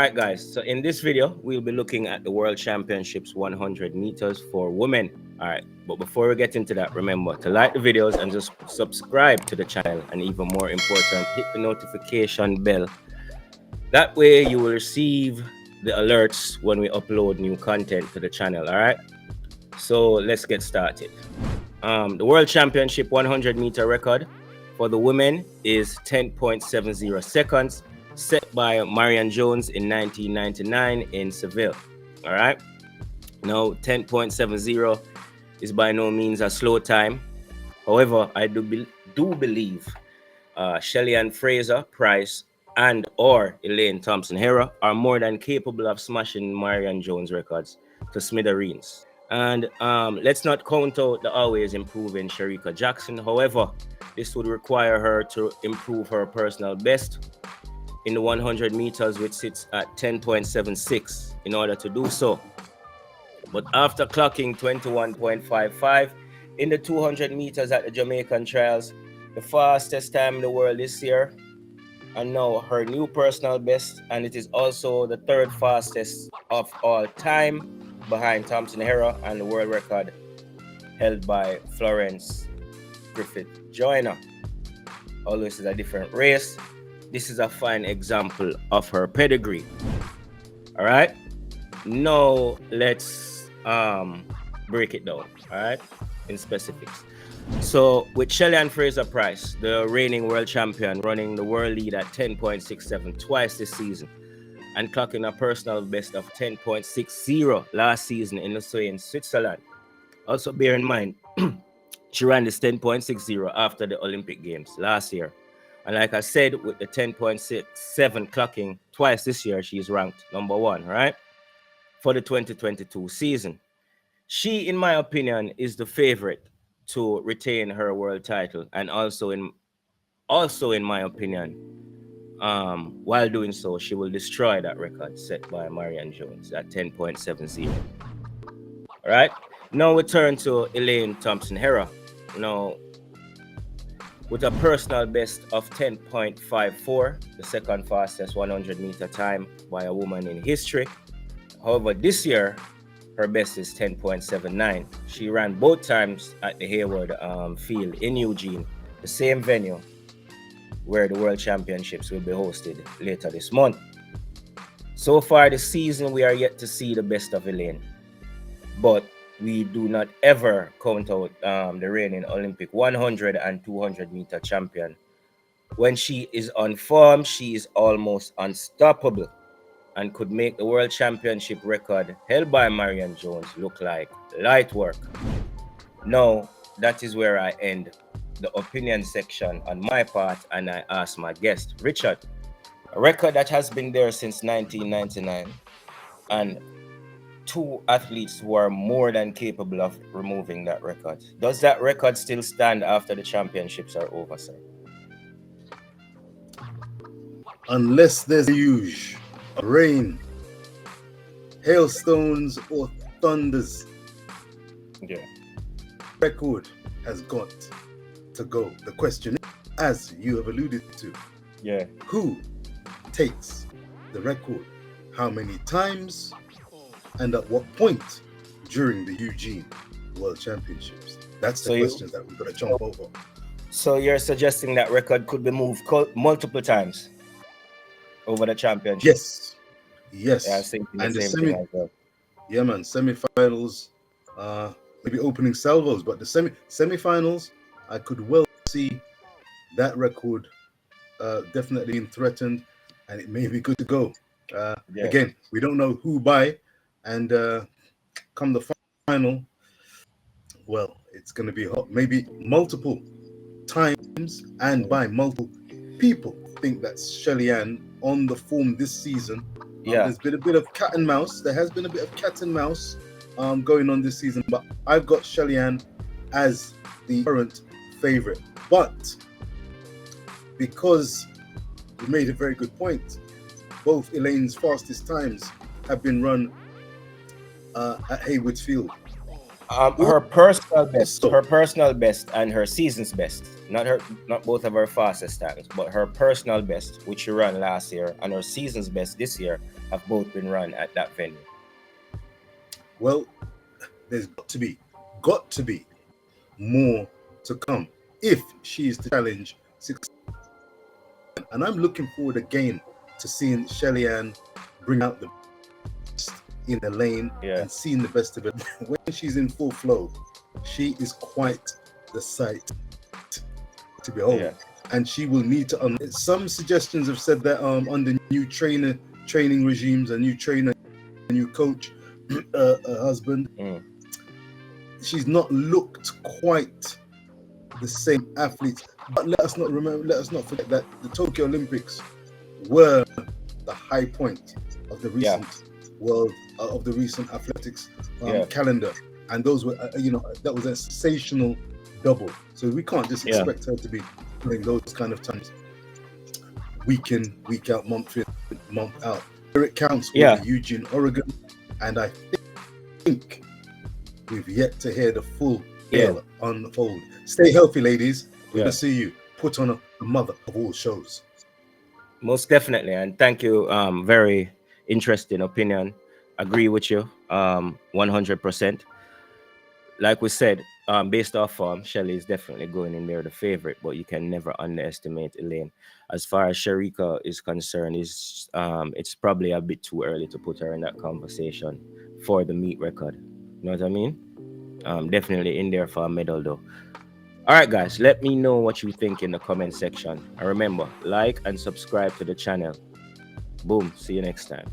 right, guys. So in this video, we'll be looking at the World Championships 100 meters for women. All right, but before we get into that, remember to like the videos and just subscribe to the channel, and even more important, hit the notification bell. That way you will receive the alerts when we upload new content to the channel. All right, so let's get started. The World Championship 100 meter record for the women is 10.70 seconds, set by Marion Jones in 1999 in Seville. All right, now 10.70 is by no means a slow time. However, I do believe Shelly-Ann Fraser-Pryce and or Elaine Thompson-Herah are more than capable of smashing Marion Jones records to smithereens. And let's not count out the always improving Shericka Jackson. However, this would require her to improve her personal best in the 100 meters, which sits at 10.76 in order to do so. But after clocking 21.55 in the 200 meters at the Jamaican trials, the fastest time in the world this year, and now her new personal best, and it is also the third fastest of all time behind ThompsonHerah and the world record held by Florence Griffith Joyner. Although this is a different race, this is a fine example of her pedigree. All right, now let's break it down, all right, in specifics. So with Shelly-Ann Fraser-Pryce, the reigning world champion, running the world lead at 10.67 twice this season and clocking a personal best of 10.60 last season in Lucerne in Switzerland. Also bear in mind, she ran this 10.60 after the Olympic Games last year. And like I said, with the 10.67 clocking twice this year, she's ranked #1, right, for the 2022 season. She, in my opinion, is the favorite to retain her world title, and also in my opinion, while doing so, she will destroy that record set by Marion Jones at 10.70. All right, now we turn to Elaine Thompson-Herah. Now, with a personal best of 10.54, the second fastest 100 meter time by a woman in history. However, this year, her best is 10.79. She ran both times at the Hayward Field in Eugene, the same venue where the World Championships will be hosted later this month. So far this season, we are yet to see the best of Elaine, but we do not ever count out the reigning Olympic 100 and 200 meter champion. When she is on form, she is almost unstoppable and could make the World Championship record held by Marion Jones look like light work. Now, that is where I end the opinion section on my part, and I ask my guest, Richard, a record that has been there since 1999, and two athletes who are more than capable of removing that record. Does that record still stand after the championships are over, sir? Unless there's a huge rain, hailstones, or thunders, Yeah. record has got to go. The question is, as you have alluded to, Yeah. who takes the record? How many times? And at what point during the Eugene World Championships? That's the question that we've got to jump over. So you're suggesting that record could be moved multiple times over the championship? Yes. Yes. Yeah, I think the and same thing as well. Yeah, man. Semi-finals, maybe opening salvos, but the semi-finals, I could well see that record definitely being threatened, and it may be good to go. Again, we don't know who by, and come the final, well, it's going to be hot. Maybe multiple times and by multiple people. I think that's Shelly-Ann on the form this season. There's been a bit of cat and mouse. There has been a bit of cat and mouse going on this season, but I've got Shelly-Ann as the current favorite. But because you made a very good point, both Elaine's fastest times have been run at Hayward Field. Her personal best and her season's best not both of her fastest times, but her personal best, which she ran last year, and her season's best this year have both been run at that venue. Well, there's got to be more to come if she is to challenge 6. And I'm looking forward again to seeing Shelly-Ann bring out the best in the lane and seeing the best of it. When she's in full flow, she is quite the sight to behold. And she will need to some suggestions have said that under new training regimes, a new trainer, a new coach, her husband, she's not looked quite the same athlete. But let us not forget that the Tokyo Olympics were the high point of the recent world of the recent athletics calendar, and those were that was a sensational double. So we can't just expect her to be playing those kind of times week in, week out, month in, month out. Here it counts with Eugene, Oregon, and I think we've yet to hear the full tale unfold. Stay healthy, ladies. We're gonna see you put on a mother of all shows. Most definitely, and thank you. Very interesting opinion. Agree with you 100%. Like we said, based off form, Shelly is definitely going in there the favorite, but you can never underestimate Elaine. As far as Sherika is concerned, it's probably a bit too early to put her in that conversation for the meet record. You know what I mean? Definitely in there for a medal though. All right, guys, let me know what you think in the comment section. And remember, like and subscribe to the channel. Boom. See you next time.